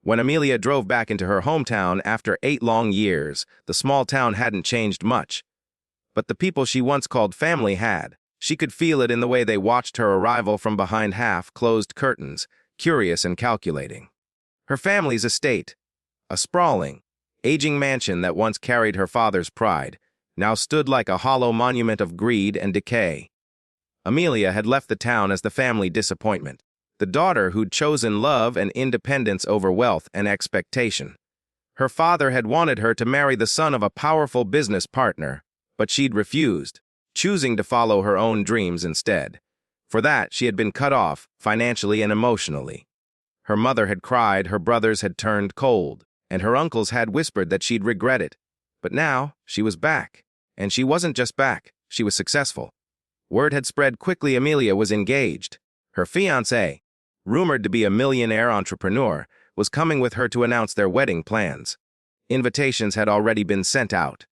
When Amelia drove back into her hometown after 8 long years, the small town hadn't changed much. But the people she once called family had. She could feel it in the way they watched her arrival from behind half-closed curtains, curious and calculating. Her family's estate, a sprawling, aging mansion that once carried her father's pride, now stood like a hollow monument of greed and decay. Amelia had left the town as the family disappointment, the daughter who'd chosen love and independence over wealth and expectation. Her father had wanted her to marry the son of a powerful business partner, but she'd refused, choosing to follow her own dreams instead. For that, she had been cut off, financially and emotionally. Her mother had cried, her brothers had turned cold, and her uncles had whispered that she'd regret it. But now, she was back. And she wasn't just back, she was successful. Word had spread quickly Amelia was engaged. Her fiancé, rumored to be a millionaire entrepreneur, was coming with her to announce their wedding plans. Invitations had already been sent out.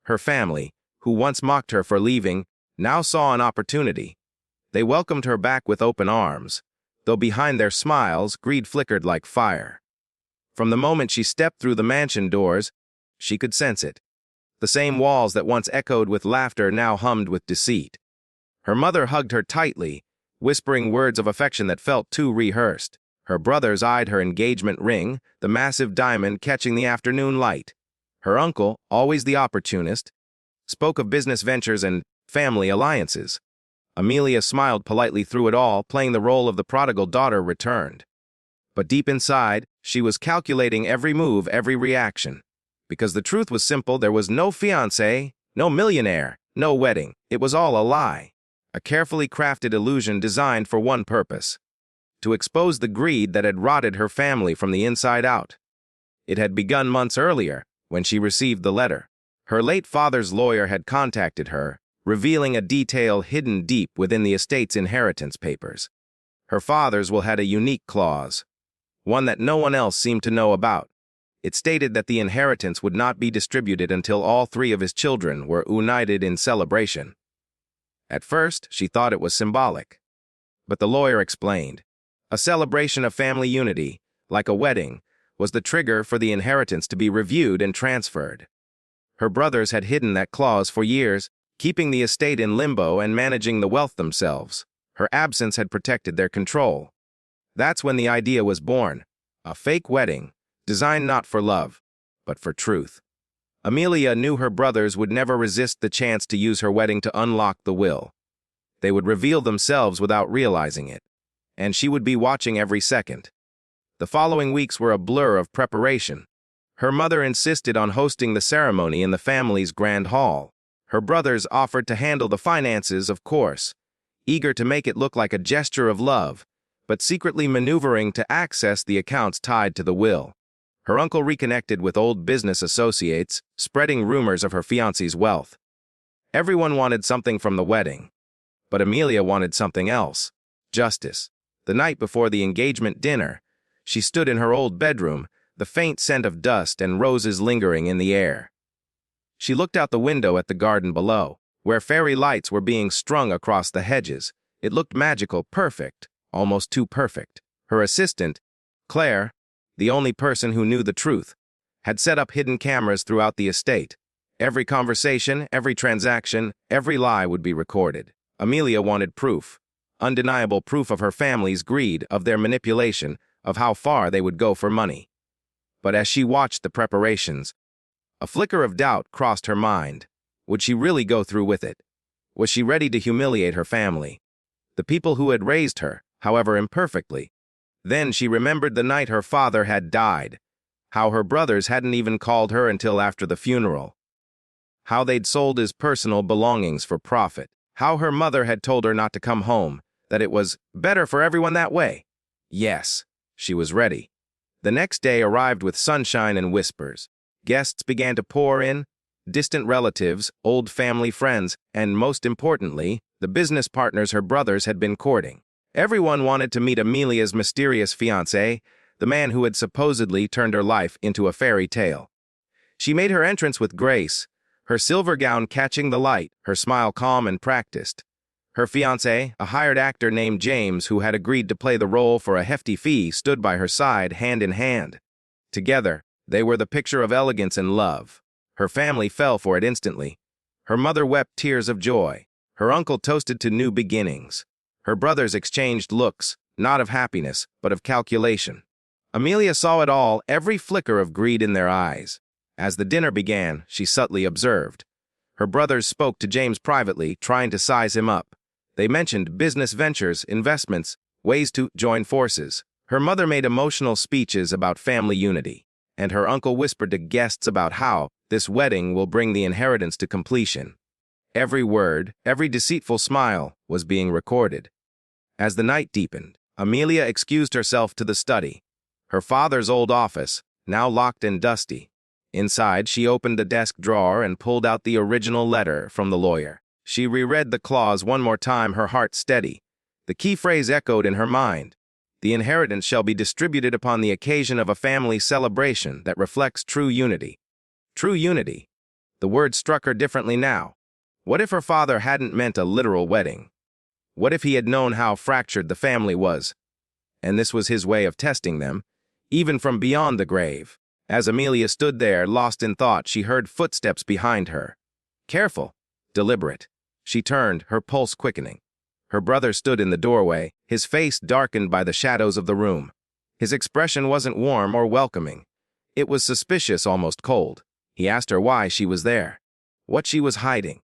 Her family, who once mocked her for leaving, now saw an opportunity. They welcomed her back with open arms, though behind their smiles, greed flickered like fire. From the moment she stepped through the mansion doors, she could sense it. The same walls that once echoed with laughter now hummed with deceit. Her mother hugged her tightly, whispering words of affection that felt too rehearsed. Her brothers eyed her engagement ring, the massive diamond catching the afternoon light. Her uncle, always the opportunist, spoke of business ventures and family alliances. Amelia smiled politely through it all, playing the role of the prodigal daughter returned. But deep inside, she was calculating every move, every reaction. Because the truth was simple, there was no fiancé, no millionaire, no wedding. It was all a lie. A carefully crafted illusion designed for one purpose: to expose the greed that had rotted her family from the inside out. It had begun months earlier, when she received the letter. Her late father's lawyer had contacted her, revealing a detail hidden deep within the estate's inheritance papers. Her father's will had a unique clause, one that no one else seemed to know about. It stated that the inheritance would not be distributed until all 3 of his children were united in celebration. At first, she thought it was symbolic. But the lawyer explained, a celebration of family unity, like a wedding, was the trigger for the inheritance to be reviewed and transferred. Her brothers had hidden that clause for years, keeping the estate in limbo and managing the wealth themselves. Her absence had protected their control. That's when the idea was born, a fake wedding, designed not for love, but for truth. Amelia knew her brothers would never resist the chance to use her wedding to unlock the will. They would reveal themselves without realizing it, and she would be watching every second. The following weeks were a blur of preparation. Her mother insisted on hosting the ceremony in the family's grand hall. Her brothers offered to handle the finances, of course, eager to make it look like a gesture of love, but secretly maneuvering to access the accounts tied to the will. Her uncle reconnected with old business associates, spreading rumors of her fiancé's wealth. Everyone wanted something from the wedding, but Amelia wanted something else: justice. The night before the engagement dinner, she stood in her old bedroom, the faint scent of dust and roses lingering in the air. She looked out the window at the garden below, where fairy lights were being strung across the hedges. It looked magical, perfect, almost too perfect. Her assistant, Claire, the only person who knew the truth, had set up hidden cameras throughout the estate. Every conversation, every transaction, every lie would be recorded. Amelia wanted proof, undeniable proof of her family's greed, of their manipulation, of how far they would go for money. But as she watched the preparations, a flicker of doubt crossed her mind. Would she really go through with it? Was she ready to humiliate her family, the people who had raised her, however imperfectly? Then she remembered the night her father had died, how her brothers hadn't even called her until after the funeral, how they'd sold his personal belongings for profit, how her mother had told her not to come home, that it was better for everyone that way. Yes, she was ready. The next day arrived with sunshine and whispers. Guests began to pour in, distant relatives, old family friends, and most importantly, the business partners her brothers had been courting. Everyone wanted to meet Amelia's mysterious fiancé, the man who had supposedly turned her life into a fairy tale. She made her entrance with grace, her silver gown catching the light, her smile calm and practiced. Her fiancé, a hired actor named James who had agreed to play the role for a hefty fee, stood by her side, hand in hand. Together, they were the picture of elegance and love. Her family fell for it instantly. Her mother wept tears of joy. Her uncle toasted to new beginnings. Her brothers exchanged looks, not of happiness, but of calculation. Amelia saw it all, every flicker of greed in their eyes. As the dinner began, she subtly observed. Her brothers spoke to James privately, trying to size him up. They mentioned business ventures, investments, ways to join forces. Her mother made emotional speeches about family unity, and her uncle whispered to guests about how this wedding will bring the inheritance to completion. Every word, every deceitful smile was being recorded. As the night deepened, Amelia excused herself to the study, her father's old office, now locked and dusty. Inside, she opened the desk drawer and pulled out the original letter from the lawyer. She reread the clause one more time, her heart steady. The key phrase echoed in her mind. The inheritance shall be distributed upon the occasion of a family celebration that reflects true unity. True unity. The word struck her differently now. What if her father hadn't meant a literal wedding? What if he had known how fractured the family was? And this was his way of testing them, even from beyond the grave. As Amelia stood there, lost in thought, she heard footsteps behind her. Careful, deliberate. She turned, her pulse quickening. Her brother stood in the doorway, his face darkened by the shadows of the room. His expression wasn't warm or welcoming. It was suspicious, almost cold. He asked her why she was there, what she was hiding.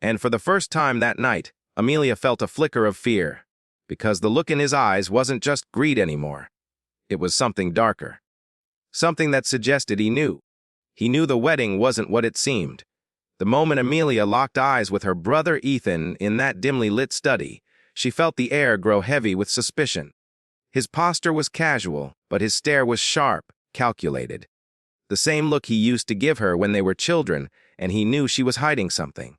And for the first time that night, Amelia felt a flicker of fear, because the look in his eyes wasn't just greed anymore. It was something darker. Something that suggested he knew. He knew the wedding wasn't what it seemed. The moment Amelia locked eyes with her brother Ethan in that dimly lit study, she felt the air grow heavy with suspicion. His posture was casual, but his stare was sharp, calculated. The same look he used to give her when they were children, and he knew she was hiding something.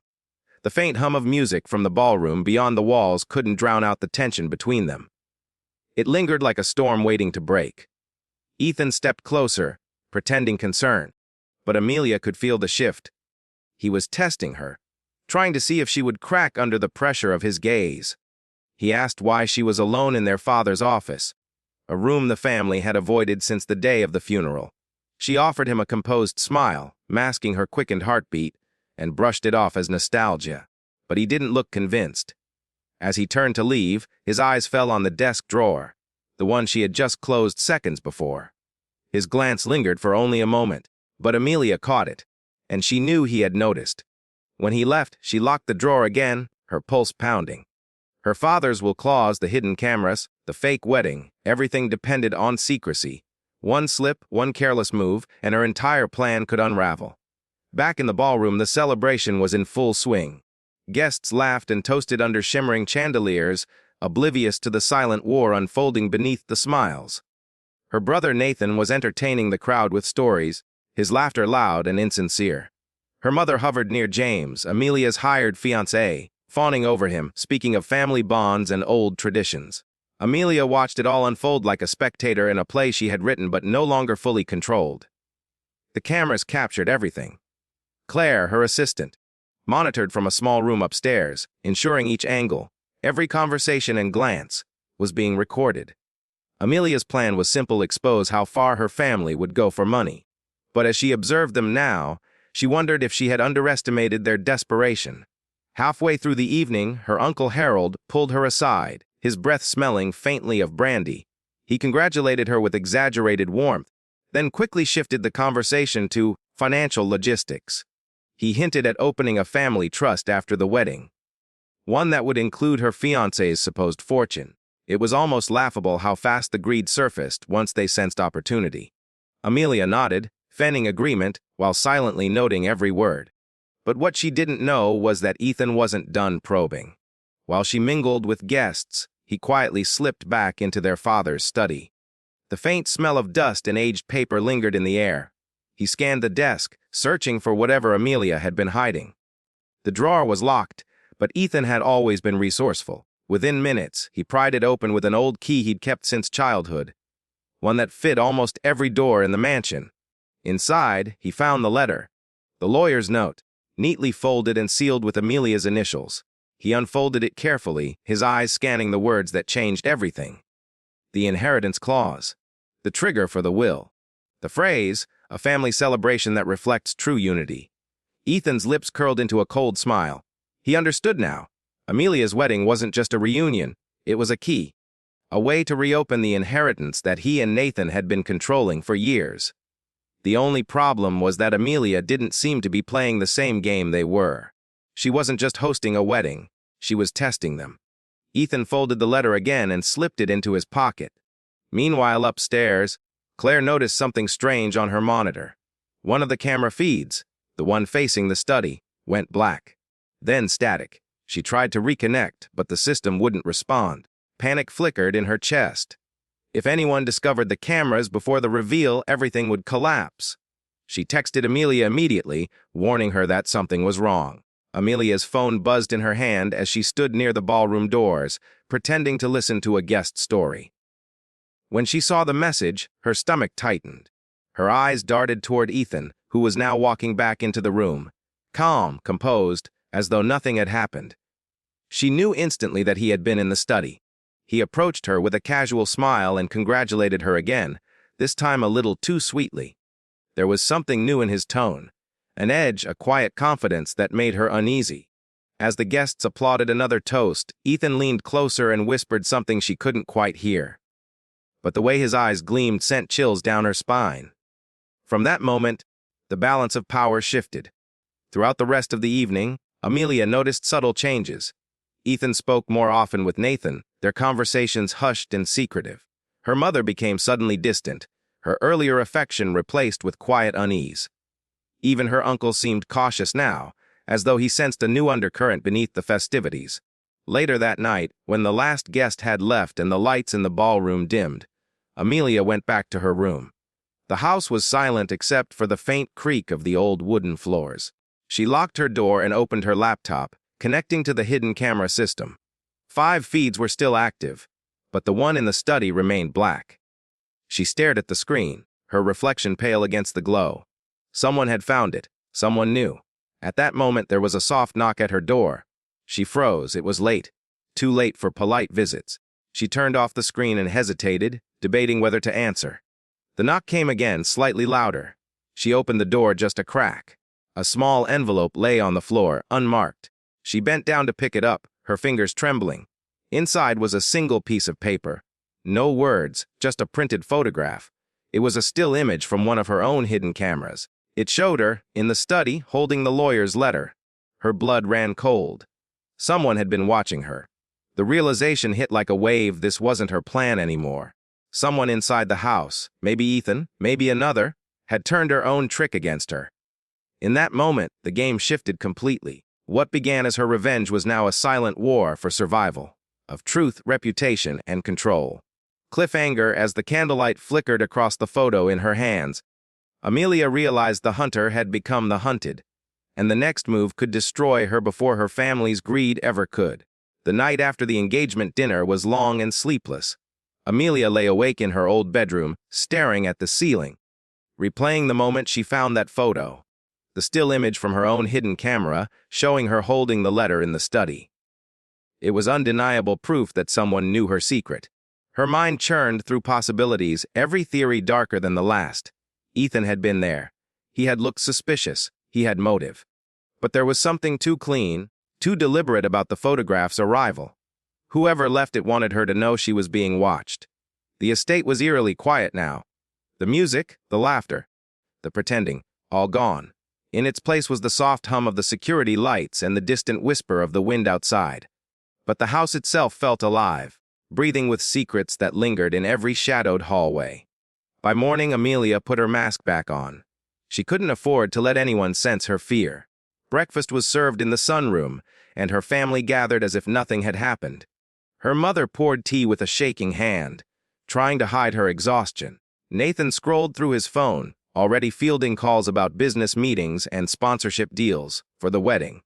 The faint hum of music from the ballroom beyond the walls couldn't drown out the tension between them. It lingered like a storm waiting to break. Ethan stepped closer, pretending concern, but Amelia could feel the shift. He was testing her, trying to see if she would crack under the pressure of his gaze. He asked why she was alone in their father's office, a room the family had avoided since the day of the funeral. She offered him a composed smile, masking her quickened heartbeat, and brushed it off as nostalgia. But he didn't look convinced. As he turned to leave, his eyes fell on the desk drawer, the one she had just closed seconds before. His glance lingered for only a moment, but Amelia caught it, and she knew he had noticed. When he left, she locked the drawer again, her pulse pounding. Her father's will clause, the hidden cameras, the fake wedding, everything depended on secrecy. One slip, one careless move, and her entire plan could unravel. Back in the ballroom, the celebration was in full swing. Guests laughed and toasted under shimmering chandeliers, oblivious to the silent war unfolding beneath the smiles. Her brother Nathan was entertaining the crowd with stories, his laughter loud and insincere. Her mother hovered near James, Amelia's hired fiancé, fawning over him, speaking of family bonds and old traditions. Amelia watched it all unfold like a spectator in a play she had written but no longer fully controlled. The cameras captured everything. Claire, her assistant, monitored from a small room upstairs, ensuring each angle, every conversation and glance, was being recorded. Amelia's plan was simple: expose how far her family would go for money. But as she observed them now, she wondered if she had underestimated their desperation. Halfway through the evening, her Uncle Harold pulled her aside, his breath smelling faintly of brandy. He congratulated her with exaggerated warmth, then quickly shifted the conversation to financial logistics. He hinted at opening a family trust after the wedding, one that would include her fiancé's supposed fortune. It was almost laughable how fast the greed surfaced once they sensed opportunity. Amelia nodded, fanning agreement, while silently noting every word. But what she didn't know was that Ethan wasn't done probing. While she mingled with guests, he quietly slipped back into their father's study. The faint smell of dust and aged paper lingered in the air. He scanned the desk, searching for whatever Amelia had been hiding. The drawer was locked, but Ethan had always been resourceful. Within minutes, he pried it open with an old key he'd kept since childhood, one that fit almost every door in the mansion. Inside, he found the letter, the lawyer's note, neatly folded and sealed with Amelia's initials. He unfolded it carefully, his eyes scanning the words that changed everything. The inheritance clause, the trigger for the will. The phrase, a family celebration that reflects true unity. Ethan's lips curled into a cold smile. He understood now. Amelia's wedding wasn't just a reunion, it was a key. A way to reopen the inheritance that he and Nathan had been controlling for years. The only problem was that Amelia didn't seem to be playing the same game they were. She wasn't just hosting a wedding, she was testing them. Ethan folded the letter again and slipped it into his pocket. Meanwhile, upstairs, Claire noticed something strange on her monitor. One of the camera feeds, the one facing the study, went black. Then static. She tried to reconnect, but the system wouldn't respond. Panic flickered in her chest. If anyone discovered the cameras before the reveal, everything would collapse. She texted Amelia immediately, warning her that something was wrong. Amelia's phone buzzed in her hand as she stood near the ballroom doors, pretending to listen to a guest story. When she saw the message, her stomach tightened. Her eyes darted toward Ethan, who was now walking back into the room. Calm, composed, as though nothing had happened. She knew instantly that he had been in the study. He approached her with a casual smile and congratulated her again, this time a little too sweetly. There was something new in his tone, an edge, a quiet confidence that made her uneasy. As the guests applauded another toast, Ethan leaned closer and whispered something she couldn't quite hear. But the way his eyes gleamed sent chills down her spine. From that moment, the balance of power shifted. Throughout the rest of the evening, Amelia noticed subtle changes. Ethan spoke more often with Nathan, their conversations hushed and secretive. Her mother became suddenly distant, her earlier affection replaced with quiet unease. Even her uncle seemed cautious now, as though he sensed a new undercurrent beneath the festivities. Later that night, when the last guest had left and the lights in the ballroom dimmed, Amelia went back to her room. The house was silent except for the faint creak of the old wooden floors. She locked her door and opened her laptop, connecting to the hidden camera system. 5 feeds were still active, but the one in the study remained black. She stared at the screen, her reflection pale against the glow. Someone had found it, someone new. At that moment there was a soft knock at her door. She froze, it was late. Too late for polite visits. She turned off the screen and hesitated, debating whether to answer. The knock came again, slightly louder. She opened the door just a crack. A small envelope lay on the floor, unmarked. She bent down to pick it up, her fingers trembling. Inside was a single piece of paper. No words, just a printed photograph. It was a still image from one of her own hidden cameras. It showed her, in the study, holding the lawyer's letter. Her blood ran cold. Someone had been watching her. The realization hit like a wave this wasn't her plan anymore. Someone inside the house, maybe Ethan, maybe another, had turned her own trick against her. In that moment, the game shifted completely. What began as her revenge was now a silent war for survival, of truth, reputation, and control. Cliffhanger as the candlelight flickered across the photo in her hands. Amelia realized the hunter had become the hunted, and the next move could destroy her before her family's greed ever could. The night after the engagement dinner was long and sleepless. Amelia lay awake in her old bedroom, staring at the ceiling. Replaying the moment she found that photo, the still image from her own hidden camera, showing her holding the letter in the study. It was undeniable proof that someone knew her secret. Her mind churned through possibilities, every theory darker than the last. Ethan had been there. He had looked suspicious. He had motive. But there was something too clean, too deliberate about the photograph's arrival. Whoever left it wanted her to know she was being watched. The estate was eerily quiet now. The music, the laughter, the pretending, all gone. In its place was the soft hum of the security lights and the distant whisper of the wind outside. But the house itself felt alive, breathing with secrets that lingered in every shadowed hallway. By morning, Amelia put her mask back on. She couldn't afford to let anyone sense her fear. Breakfast was served in the sunroom, and her family gathered as if nothing had happened. Her mother poured tea with a shaking hand, trying to hide her exhaustion. Nathan scrolled through his phone, already fielding calls about business meetings and sponsorship deals for the wedding.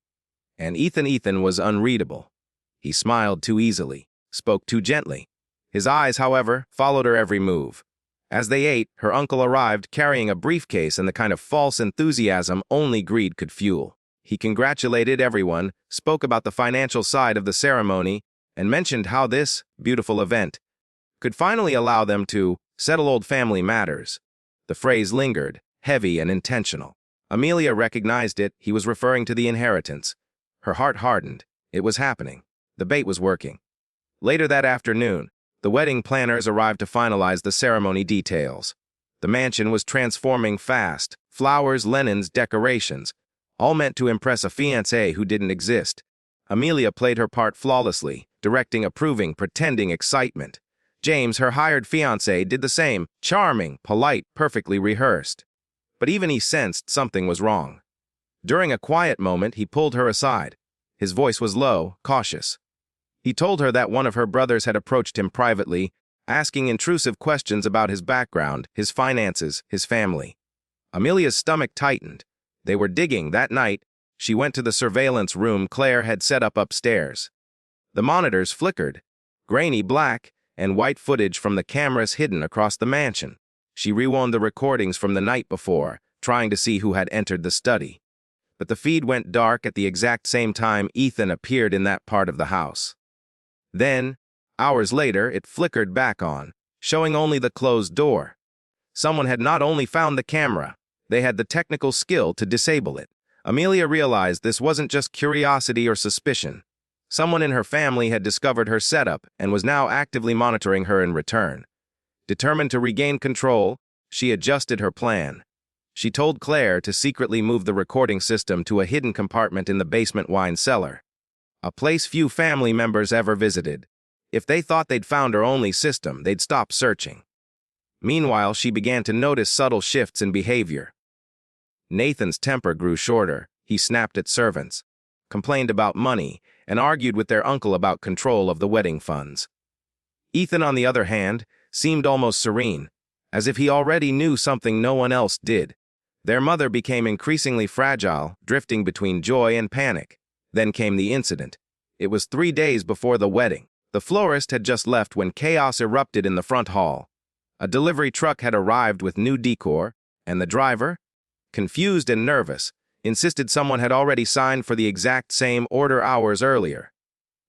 And Ethan was unreadable. He smiled too easily, spoke too gently. His eyes, however, followed her every move. As they ate, her uncle arrived carrying a briefcase and the kind of false enthusiasm only greed could fuel. He congratulated everyone, spoke about the financial side of the ceremony, and mentioned how this beautiful event could finally allow them to settle old family matters. The phrase lingered, heavy and intentional. Amelia recognized it. He was referring to the inheritance. Her heart hardened. It was happening. The bait was working. Later that afternoon, the wedding planners arrived to finalize the ceremony details. The mansion was transforming fast. Flowers, linens, decorations, all meant to impress a fiancé who didn't exist. Amelia played her part flawlessly, directing, approving, pretending excitement. James, her hired fiancé, did the same, charming, polite, perfectly rehearsed. But even he sensed something was wrong. During a quiet moment, he pulled her aside. His voice was low, cautious. He told her that one of her brothers had approached him privately, asking intrusive questions about his background, his finances, his family. Amelia's stomach tightened. They were digging that night. She went to the surveillance room Claire had set up upstairs. The monitors flickered, grainy black, and white footage from the cameras hidden across the mansion. She rewound the recordings from the night before, trying to see who had entered the study. But the feed went dark at the exact same time Ethan appeared in that part of the house. Then, hours later, it flickered back on, showing only the closed door. Someone had not only found the camera, they had the technical skill to disable it. Amelia realized this wasn't just curiosity or suspicion. Someone in her family had discovered her setup and was now actively monitoring her in return. Determined to regain control, she adjusted her plan. She told Claire to secretly move the recording system to a hidden compartment in the basement wine cellar, a place few family members ever visited. If they thought they'd found her only system, they'd stop searching. Meanwhile, she began to notice subtle shifts in behavior. Nathan's temper grew shorter. He snapped at servants, complained about money, and argued with their uncle about control of the wedding funds. Ethan, on the other hand, seemed almost serene, as if he already knew something no one else did. Their mother became increasingly fragile, drifting between joy and panic. Then came the incident. It was 3 days before the wedding. The florist had just left when chaos erupted in the front hall. A delivery truck had arrived with new decor, and the driver, confused and nervous, insisted someone had already signed for the exact same order hours earlier.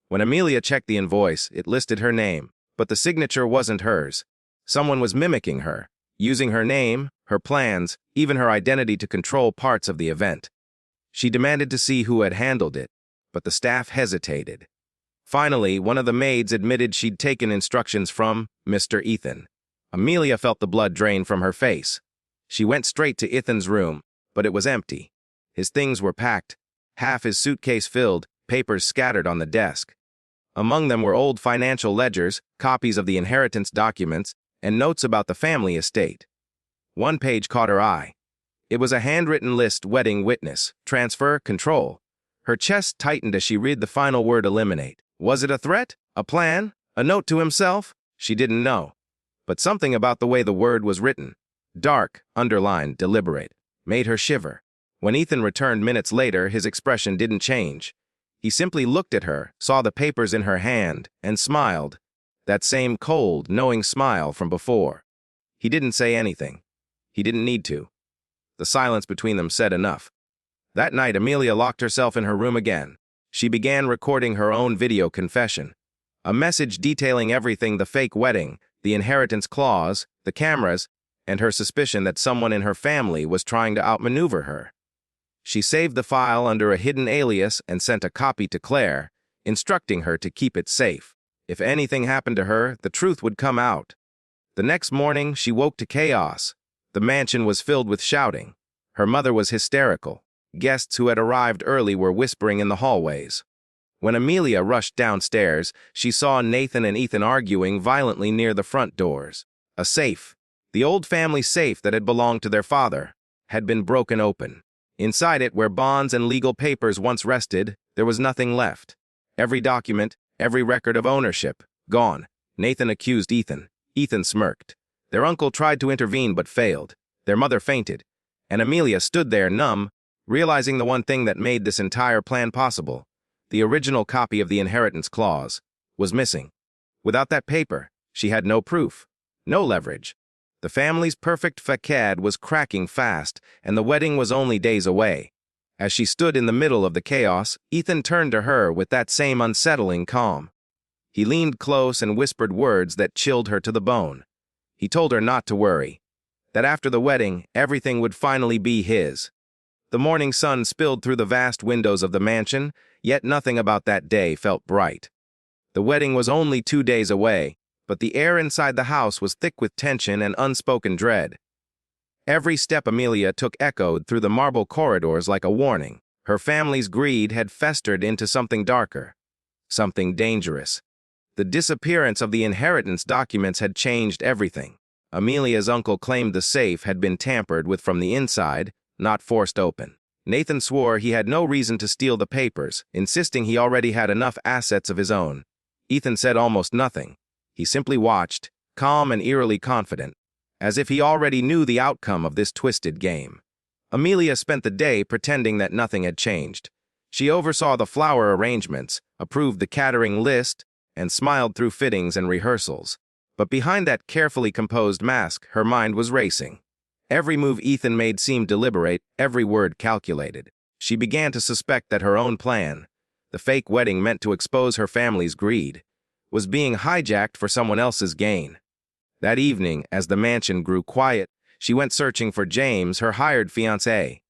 When Amelia checked the invoice, it listed her name, but the signature wasn't hers. Someone was mimicking her, using her name, her plans, even her identity to control parts of the event. She demanded to see who had handled it, but the staff hesitated. Finally, one of the maids admitted she'd taken instructions from Mr. Ethan. Amelia felt the blood drain from her face. She went straight to Ethan's room, but it was empty. His things were packed, half his suitcase filled, papers scattered on the desk. Among them were old financial ledgers, copies of the inheritance documents, and notes about the family estate. One page caught her eye. It was a handwritten list: wedding witness, transfer, control. Her chest tightened as she read the final word: eliminate. Was it a threat? A plan? A note to himself? She didn't know. But something about the way the word was written, dark, underlined, deliberate, made her shiver. When Ethan returned minutes later, his expression didn't change. He simply looked at her, saw the papers in her hand, and smiled. That same cold, knowing smile from before. He didn't say anything. He didn't need to. The silence between them said enough. That night, Amelia locked herself in her room again. She began recording her own video confession. A message detailing everything: the fake wedding, the inheritance clause, the cameras, and her suspicion that someone in her family was trying to outmaneuver her. She saved the file under a hidden alias and sent a copy to Claire, instructing her to keep it safe. If anything happened to her, the truth would come out. The next morning, she woke to chaos. The mansion was filled with shouting. Her mother was hysterical. Guests who had arrived early were whispering in the hallways. When Amelia rushed downstairs, she saw Nathan and Ethan arguing violently near the front doors. A safe, the old family safe that had belonged to their father, had been broken open. Inside it, where bonds and legal papers once rested, there was nothing left. Every document, every record of ownership, gone. Nathan accused Ethan. Ethan smirked. Their uncle tried to intervene but failed. Their mother fainted. And Amelia stood there numb, realizing the one thing that made this entire plan possible. The original copy of the inheritance clause was missing. Without that paper, she had no proof, no leverage. The family's perfect facade was cracking fast, and the wedding was only days away. As she stood in the middle of the chaos, Ethan turned to her with that same unsettling calm. He leaned close and whispered words that chilled her to the bone. He told her not to worry, that after the wedding, everything would finally be his. The morning sun spilled through the vast windows of the mansion, yet nothing about that day felt bright. The wedding was only 2 days away, but the air inside the house was thick with tension and unspoken dread. Every step Amelia took echoed through the marble corridors like a warning. Her family's greed had festered into something darker, something dangerous. The disappearance of the inheritance documents had changed everything. Amelia's uncle claimed the safe had been tampered with from the inside, not forced open. Nathan swore he had no reason to steal the papers, insisting he already had enough assets of his own. Ethan said almost nothing. He simply watched, calm and eerily confident, as if he already knew the outcome of this twisted game. Amelia spent the day pretending that nothing had changed. She oversaw the flower arrangements, approved the catering list, and smiled through fittings and rehearsals. But behind that carefully composed mask, her mind was racing. Every move Ethan made seemed deliberate, every word calculated. She began to suspect that her own plan, the fake wedding meant to expose her family's greed, was being hijacked for someone else's gain. That evening, as the mansion grew quiet, she went searching for James, her hired fiancé.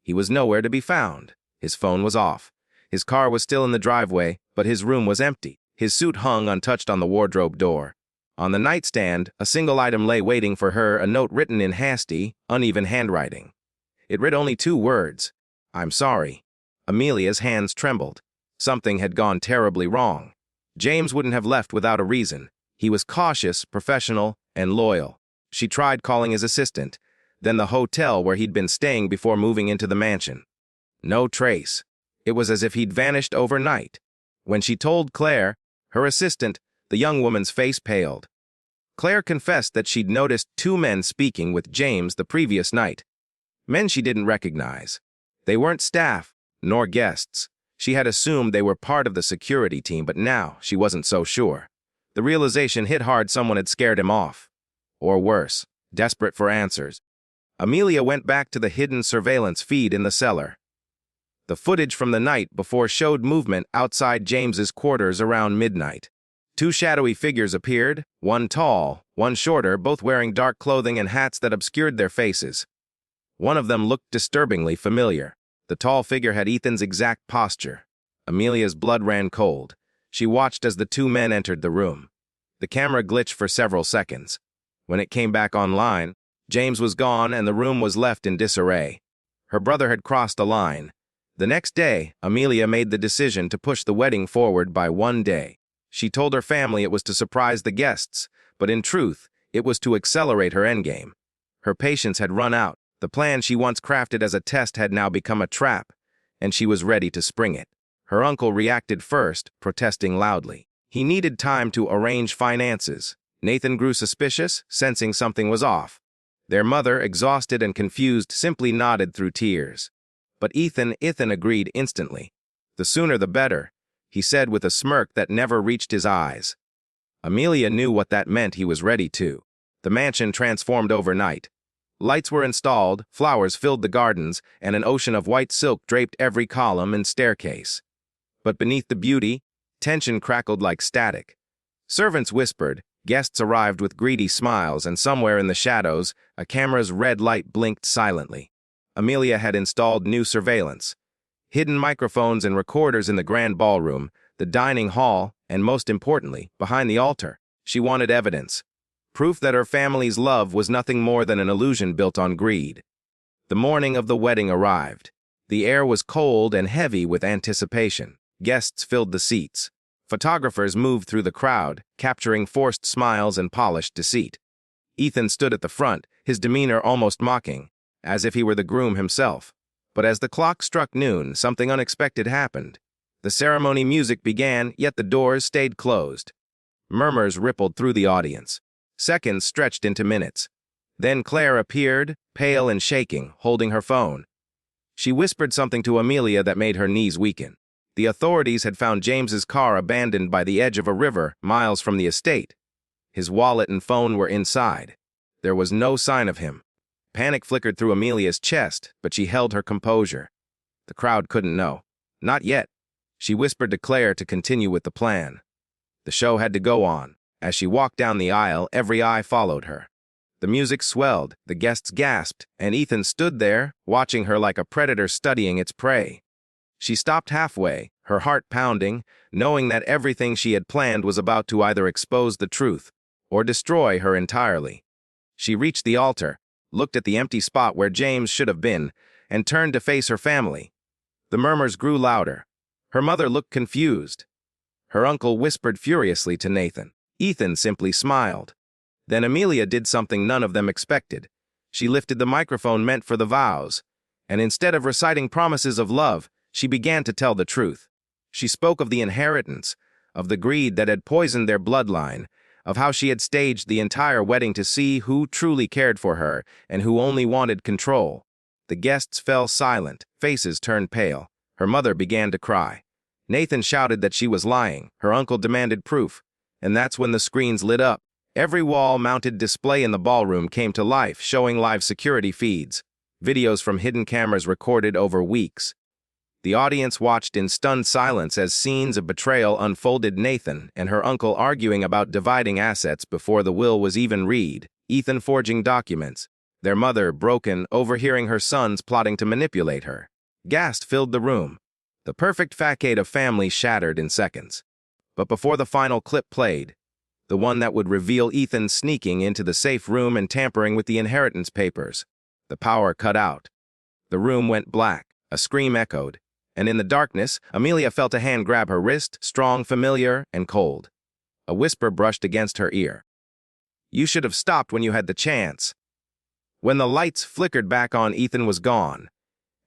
He was nowhere to be found. His phone was off. His car was still in the driveway, but his room was empty. His suit hung untouched on the wardrobe door. On the nightstand, a single item lay waiting for her, a note written in hasty, uneven handwriting. It read only 2 words, "I'm sorry." Amelia's hands trembled. Something had gone terribly wrong. James wouldn't have left without a reason. He was cautious, professional, and loyal. She tried calling his assistant, then the hotel where he'd been staying before moving into the mansion. No trace. It was as if he'd vanished overnight. When she told Claire, her assistant, the young woman's face paled. Claire confessed that she'd noticed 2 men speaking with James the previous night. Men she didn't recognize. They weren't staff, nor guests. She had assumed they were part of the security team, but now she wasn't so sure. The realization hit hard. Someone had scared him off. Or worse, desperate for answers. Amelia went back to the hidden surveillance feed in the cellar. The footage from the night before showed movement outside James's quarters around midnight. 2 shadowy figures appeared, one tall, one shorter, both wearing dark clothing and hats that obscured their faces. One of them looked disturbingly familiar. The tall figure had Ethan's exact posture. Amelia's blood ran cold. She watched as the 2 men entered the room. The camera glitched for several seconds. When it came back online, James was gone and the room was left in disarray. Her brother had crossed the line. The next day, Amelia made the decision to push the wedding forward by 1 day. She told her family it was to surprise the guests, but in truth, it was to accelerate her endgame. Her patience had run out. The plan she once crafted as a test had now become a trap, and she was ready to spring it. Her uncle reacted first, protesting loudly. He needed time to arrange finances. Nathan grew suspicious, sensing something was off. Their mother, exhausted and confused, simply nodded through tears. But Ethan agreed instantly. The sooner the better, he said with a smirk that never reached his eyes. Amelia knew what that meant. He was ready to. The mansion transformed overnight. Lights were installed, flowers filled the gardens, and an ocean of white silk draped every column and staircase. But beneath the beauty, tension crackled like static. Servants whispered, guests arrived with greedy smiles, and somewhere in the shadows, a camera's red light blinked silently. Amelia had installed new surveillance. Hidden microphones and recorders in the grand ballroom, the dining hall, and most importantly, behind the altar. She wanted evidence. Proof that her family's love was nothing more than an illusion built on greed. The morning of the wedding arrived. The air was cold and heavy with anticipation. Guests filled the seats. Photographers moved through the crowd, capturing forced smiles and polished deceit. Ethan stood at the front, his demeanor almost mocking, as if he were the groom himself. But as the clock struck noon, something unexpected happened. The ceremony music began, yet the doors stayed closed. Murmurs rippled through the audience. Seconds stretched into minutes. Then Claire appeared, pale and shaking, holding her phone. She whispered something to Amelia that made her knees weaken. The authorities had found James's car abandoned by the edge of a river, miles from the estate. His wallet and phone were inside. There was no sign of him. Panic flickered through Amelia's chest, but she held her composure. The crowd couldn't know. Not yet. She whispered to Claire to continue with the plan. The show had to go on. As she walked down the aisle, every eye followed her. The music swelled, the guests gasped, and Ethan stood there, watching her like a predator studying its prey. She stopped halfway, her heart pounding, knowing that everything she had planned was about to either expose the truth or destroy her entirely. She reached the altar, looked at the empty spot where James should have been, and turned to face her family. The murmurs grew louder. Her mother looked confused. Her uncle whispered furiously to Nathan. Ethan simply smiled. Then Amelia did something none of them expected. She lifted the microphone meant for the vows, and instead of reciting promises of love, she began to tell the truth. She spoke of the inheritance, of the greed that had poisoned their bloodline, of how she had staged the entire wedding to see who truly cared for her and who only wanted control. The guests fell silent, faces turned pale. Her mother began to cry. Nathan shouted that she was lying. Her uncle demanded proof. And that's when the screens lit up. Every wall-mounted display in the ballroom came to life, showing live security feeds. Videos from hidden cameras recorded over weeks. The audience watched in stunned silence as scenes of betrayal unfolded. Nathan and her uncle arguing about dividing assets before the will was even read, Ethan forging documents, their mother broken, overhearing her sons plotting to manipulate her. Gasp filled the room. The perfect facade of family shattered in seconds. But before the final clip played, the one that would reveal Ethan sneaking into the safe room and tampering with the inheritance papers, the power cut out. The room went black, a scream echoed, and in the darkness, Amelia felt a hand grab her wrist, strong, familiar, and cold. A whisper brushed against her ear. "You should have stopped when you had the chance." When the lights flickered back on, Ethan was gone,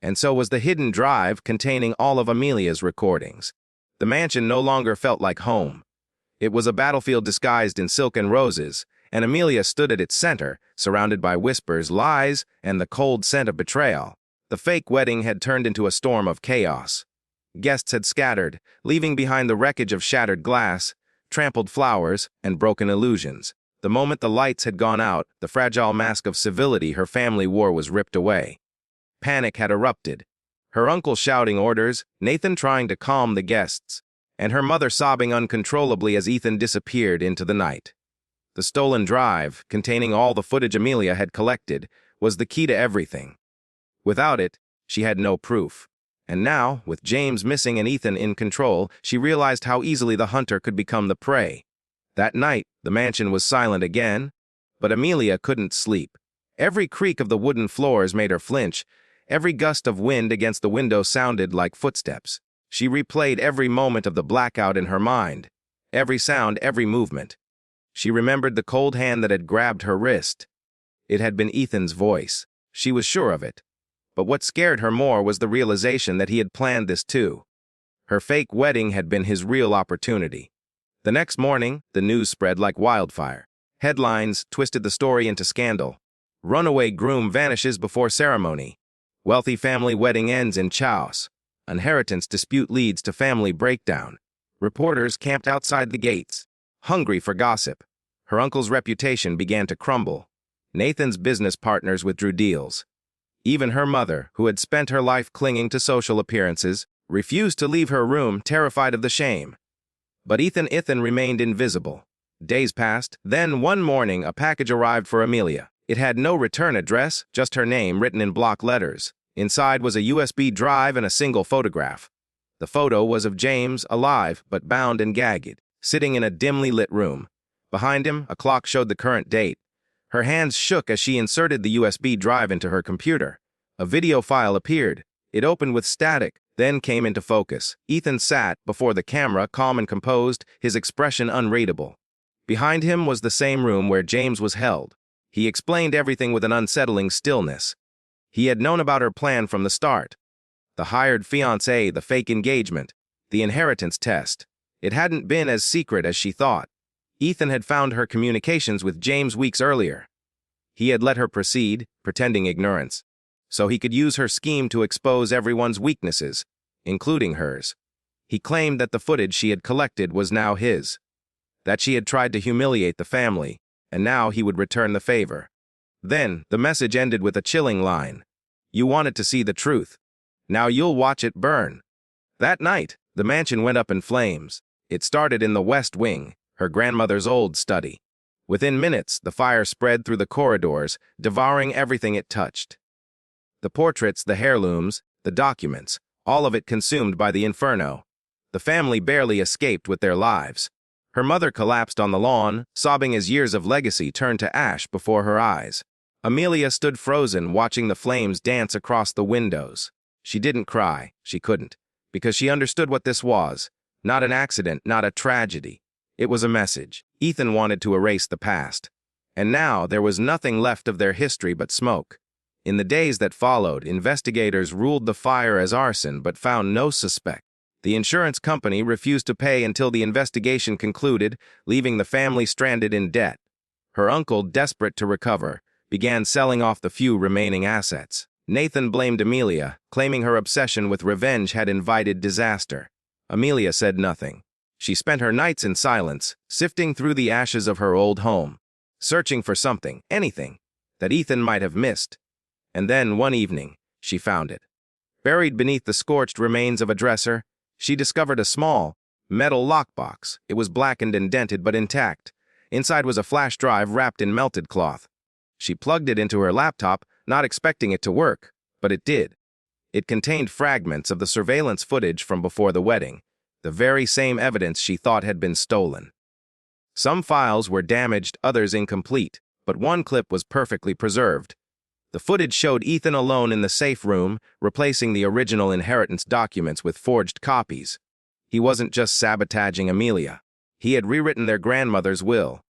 and so was the hidden drive containing all of Amelia's recordings. The mansion no longer felt like home. It was a battlefield disguised in silk and roses, and Amelia stood at its center, surrounded by whispers, lies, and the cold scent of betrayal. The fake wedding had turned into a storm of chaos. Guests had scattered, leaving behind the wreckage of shattered glass, trampled flowers, and broken illusions. The moment the lights had gone out, the fragile mask of civility her family wore was ripped away. Panic had erupted. Her uncle shouting orders, Nathan trying to calm the guests, and her mother sobbing uncontrollably as Ethan disappeared into the night. The stolen drive, containing all the footage Amelia had collected, was the key to everything. Without it, she had no proof. And now, with James missing and Ethan in control, she realized how easily the hunter could become the prey. That night, the mansion was silent again, but Amelia couldn't sleep. Every creak of the wooden floors made her flinch. Every gust of wind against the window sounded like footsteps. She replayed every moment of the blackout in her mind, every sound, every movement. She remembered the cold hand that had grabbed her wrist. It had been Ethan's voice. She was sure of it. But what scared her more was the realization that he had planned this too. Her fake wedding had been his real opportunity. The next morning, the news spread like wildfire. Headlines twisted the story into scandal. Runaway groom vanishes before ceremony. Wealthy family wedding ends in chaos. Inheritance dispute leads to family breakdown. Reporters camped outside the gates, hungry for gossip. Her uncle's reputation began to crumble. Nathan's business partners withdrew deals. Even her mother, who had spent her life clinging to social appearances, refused to leave her room, terrified of the shame. But Ethan remained invisible. Days passed, then one morning a package arrived for Amelia. It had no return address, just her name written in block letters. Inside was a USB drive and a single photograph. The photo was of James, alive but bound and gagged, sitting in a dimly lit room. Behind him, a clock showed the current date. Her hands shook as she inserted the USB drive into her computer. A video file appeared. It opened with static, then came into focus. Ethan sat before the camera, calm and composed, his expression unreadable. Behind him was the same room where James was held. He explained everything with an unsettling stillness. He had known about her plan from the start. The hired fiancé, the fake engagement, the inheritance test. It hadn't been as secret as she thought. Ethan had found her communications with James weeks earlier. He had let her proceed, pretending ignorance, so he could use her scheme to expose everyone's weaknesses, including hers. He claimed that the footage she had collected was now his, that she had tried to humiliate the family, and now he would return the favor. Then, the message ended with a chilling line. "You wanted to see the truth. Now you'll watch it burn." That night, the mansion went up in flames. It started in the West Wing, her grandmother's old study. Within minutes, the fire spread through the corridors, devouring everything it touched. The portraits, the heirlooms, the documents, all of it consumed by the inferno. The family barely escaped with their lives. Her mother collapsed on the lawn, sobbing as years of legacy turned to ash before her eyes. Amelia stood frozen, watching the flames dance across the windows. She didn't cry, she couldn't, because she understood what this was. Not an accident, not a tragedy. It was a message. Ethan wanted to erase the past. And now there was nothing left of their history but smoke. In the days that followed, investigators ruled the fire as arson but found no suspect. The insurance company refused to pay until the investigation concluded, leaving the family stranded in debt. Her uncle, desperate to recover, began selling off the few remaining assets. Nathan blamed Amelia, claiming her obsession with revenge had invited disaster. Amelia said nothing. She spent her nights in silence, sifting through the ashes of her old home, searching for something, anything, that Ethan might have missed. And then, one evening, she found it. Buried beneath the scorched remains of a dresser, she discovered a small, metal lockbox. It was blackened and dented but intact. Inside was a flash drive wrapped in melted cloth. She plugged it into her laptop, not expecting it to work, but it did. It contained fragments of the surveillance footage from before the wedding, the very same evidence she thought had been stolen. Some files were damaged, others incomplete, but one clip was perfectly preserved. The footage showed Ethan alone in the safe room, replacing the original inheritance documents with forged copies. He wasn't just sabotaging Amelia. He had rewritten their grandmother's will.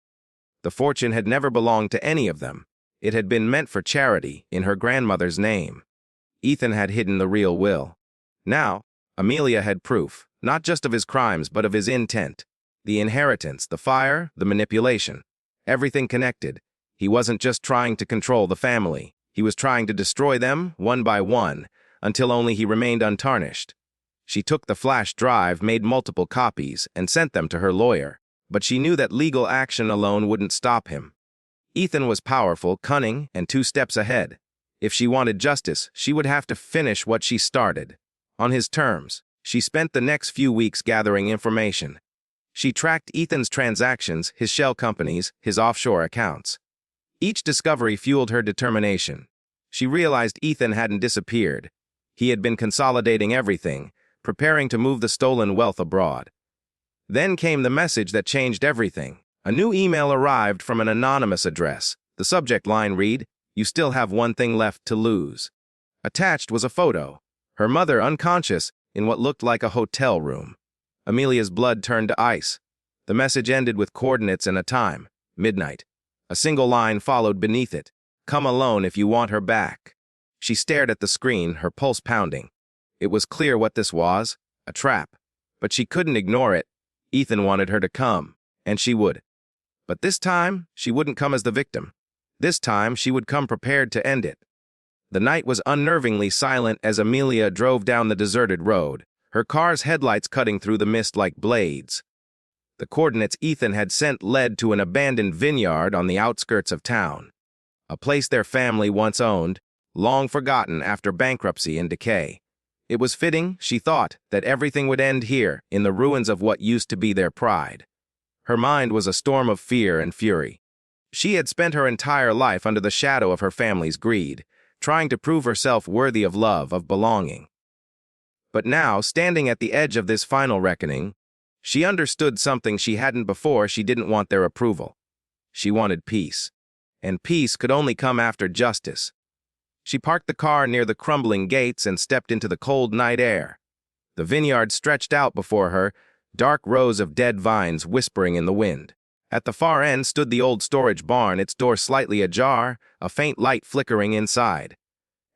The fortune had never belonged to any of them. It had been meant for charity in her grandmother's name. Ethan had hidden the real will. Now, Amelia had proof, not just of his crimes, but of his intent. The inheritance, the fire, the manipulation. Everything connected. He wasn't just trying to control the family. He was trying to destroy them, one by one, until only he remained untarnished. She took the flash drive, made multiple copies, and sent them to her lawyer. But she knew that legal action alone wouldn't stop him. Ethan was powerful, cunning, and 2 steps ahead. If she wanted justice, she would have to finish what she started. On his terms, she spent the next few weeks gathering information. She tracked Ethan's transactions, his shell companies, his offshore accounts. Each discovery fueled her determination. She realized Ethan hadn't disappeared. He had been consolidating everything, preparing to move the stolen wealth abroad. Then came the message that changed everything. A new email arrived from an anonymous address. The subject line read, "You still have one thing left to lose." Attached was a photo. Her mother unconscious in what looked like a hotel room. Amelia's blood turned to ice. The message ended with coordinates and a time, midnight. A single line followed beneath it. "Come alone if you want her back." She stared at the screen, her pulse pounding. It was clear what this was, a trap. But she couldn't ignore it. Ethan wanted her to come, and she would. But this time, she wouldn't come as the victim. This time, she would come prepared to end it. The night was unnervingly silent as Amelia drove down the deserted road, her car's headlights cutting through the mist like blades. The coordinates Ethan had sent led to an abandoned vineyard on the outskirts of town, a place their family once owned, long forgotten after bankruptcy and decay. It was fitting, she thought, that everything would end here, in the ruins of what used to be their pride. Her mind was a storm of fear and fury. She had spent her entire life under the shadow of her family's greed, trying to prove herself worthy of love, of belonging. But now, standing at the edge of this final reckoning, she understood something she hadn't before. She didn't want their approval. She wanted peace. And peace could only come after justice. She parked the car near the crumbling gates and stepped into the cold night air. The vineyard stretched out before her, dark rows of dead vines whispering in the wind. At the far end stood the old storage barn, its door slightly ajar, a faint light flickering inside.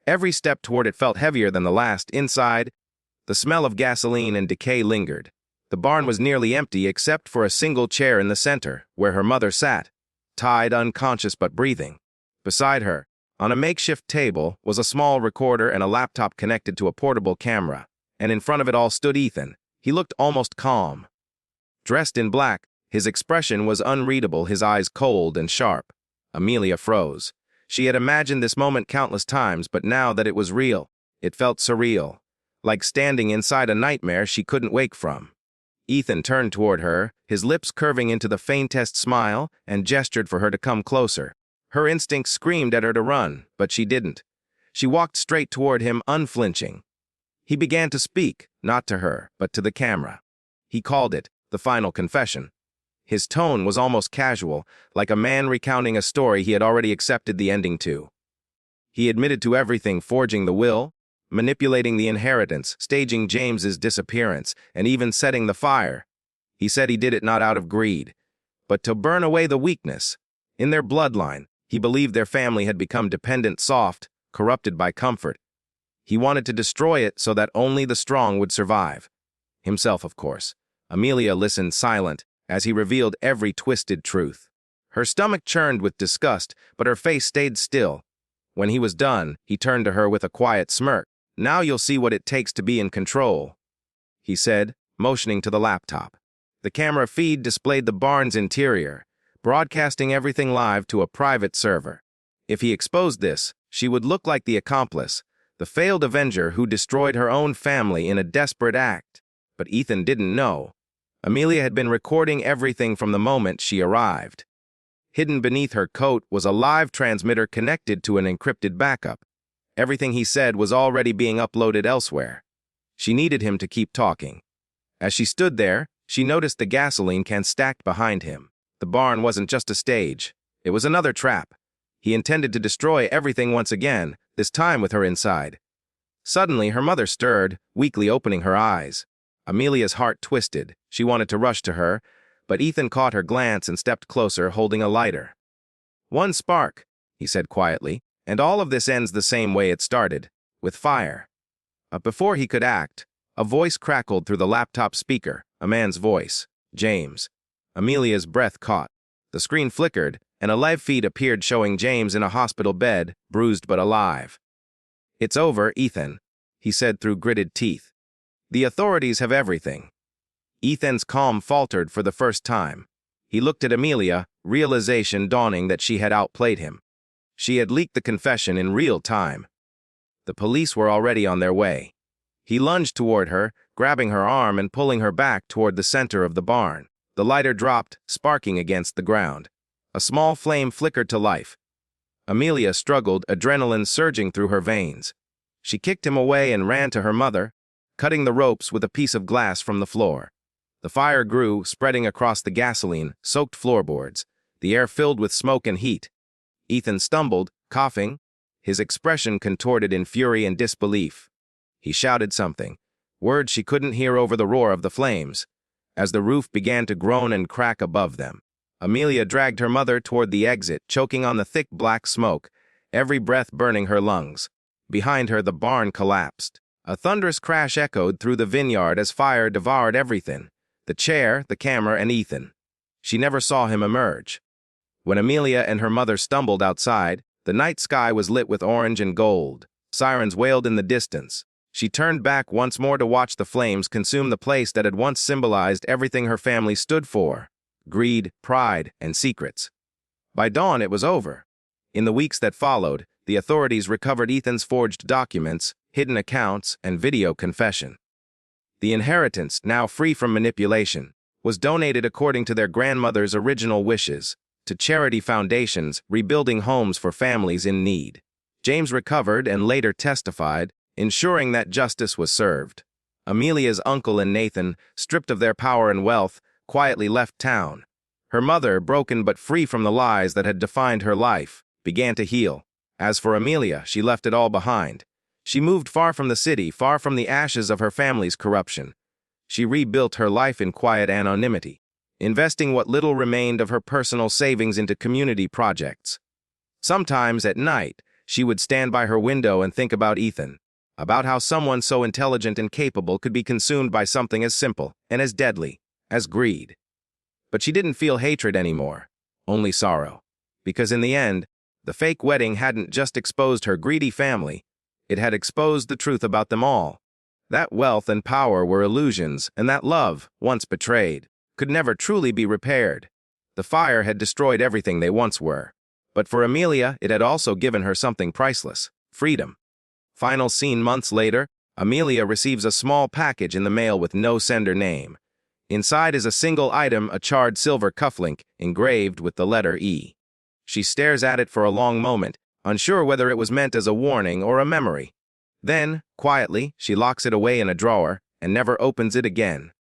Every step toward it felt heavier than the last. Inside, the smell of gasoline and decay lingered. The barn was nearly empty except for a single chair in the center, where her mother sat, tied, unconscious but breathing. Beside her, on a makeshift table, was a small recorder and a laptop connected to a portable camera, and in front of it all stood Ethan. He looked almost calm. Dressed in black, his expression was unreadable, his eyes cold and sharp. Amelia froze. She had imagined this moment countless times, but now that it was real, it felt surreal, like standing inside a nightmare she couldn't wake from. Ethan turned toward her, his lips curving into the faintest smile, and gestured for her to come closer. Her instinct screamed at her to run, but she didn't. She walked straight toward him, unflinching. He began to speak, not to her, but to the camera. He called it the final confession. His tone was almost casual, like a man recounting a story he had already accepted the ending to. He admitted to everything: forging the will, manipulating the inheritance, staging James's disappearance, and even setting the fire. He said he did it not out of greed, but to burn away the weakness. In their bloodline, he believed their family had become dependent, soft, corrupted by comfort. He wanted to destroy it so that only the strong would survive. Himself, of course. Amelia listened silent as he revealed every twisted truth. Her stomach churned with disgust, but her face stayed still. When he was done, he turned to her with a quiet smirk. "Now you'll see what it takes to be in control," he said, motioning to the laptop. The camera feed displayed the barn's interior, broadcasting everything live to a private server. If he exposed this, she would look like the accomplice, the failed avenger who destroyed her own family in a desperate act. But Ethan didn't know. Amelia had been recording everything from the moment she arrived. Hidden beneath her coat was a live transmitter connected to an encrypted backup. Everything he said was already being uploaded elsewhere. She needed him to keep talking. As she stood there, she noticed the gasoline can stacked behind him. The barn wasn't just a stage. It was another trap. He intended to destroy everything once again, this time with her inside. Suddenly, her mother stirred, weakly opening her eyes. Amelia's heart twisted. She wanted to rush to her, but Ethan caught her glance and stepped closer, holding a lighter. "One spark," he said quietly, "and all of this ends the same way it started, with fire." But before he could act, a voice crackled through the laptop speaker, a man's voice. "James." Amelia's breath caught. The screen flickered, and a live feed appeared showing James in a hospital bed, bruised but alive. "It's over, Ethan," he said through gritted teeth. "The authorities have everything." Ethan's calm faltered for the first time. He looked at Amelia, realization dawning that she had outplayed him. She had leaked the confession in real time. The police were already on their way. He lunged toward her, grabbing her arm and pulling her back toward the center of the barn. The lighter dropped, sparking against the ground. A small flame flickered to life. Amelia struggled, adrenaline surging through her veins. She kicked him away and ran to her mother, cutting the ropes with a piece of glass from the floor. The fire grew, spreading across the gasoline-soaked floorboards, the air filled with smoke and heat. Ethan stumbled, coughing, his expression contorted in fury and disbelief. He shouted something, words she couldn't hear over the roar of the flames. As the roof began to groan and crack above them, Amelia dragged her mother toward the exit, choking on the thick black smoke, every breath burning her lungs. Behind her, the barn collapsed. A thunderous crash echoed through the vineyard as fire devoured everything: the chair, the camera, and Ethan. She never saw him emerge. When Amelia and her mother stumbled outside, the night sky was lit with orange and gold. Sirens wailed in the distance. She turned back once more to watch the flames consume the place that had once symbolized everything her family stood for: greed, pride, and secrets. By dawn, it was over. In the weeks that followed, the authorities recovered Ethan's forged documents, hidden accounts, and video confession. The inheritance, now free from manipulation, was donated according to their grandmother's original wishes, to charity foundations rebuilding homes for families in need. James recovered and later testified, ensuring that justice was served. Amelia's uncle and Nathan, stripped of their power and wealth, quietly left town. Her mother, broken but free from the lies that had defined her life, began to heal. As for Amelia, she left it all behind. She moved far from the city, far from the ashes of her family's corruption. She rebuilt her life in quiet anonymity, investing what little remained of her personal savings into community projects. Sometimes at night, she would stand by her window and think about Ethan, about how someone so intelligent and capable could be consumed by something as simple and as deadly as greed. But she didn't feel hatred anymore, only sorrow. Because in the end, the fake wedding hadn't just exposed her greedy family, it had exposed the truth about them all. That wealth and power were illusions, and that love, once betrayed, could never truly be repaired. The fire had destroyed everything they once were. But for Amelia, it had also given her something priceless: freedom. Final scene: months later, Amelia receives a small package in the mail with no sender name. Inside is a single item, a charred silver cufflink, engraved with the letter E. She stares at it for a long moment, unsure whether it was meant as a warning or a memory. Then, quietly, she locks it away in a drawer and never opens it again.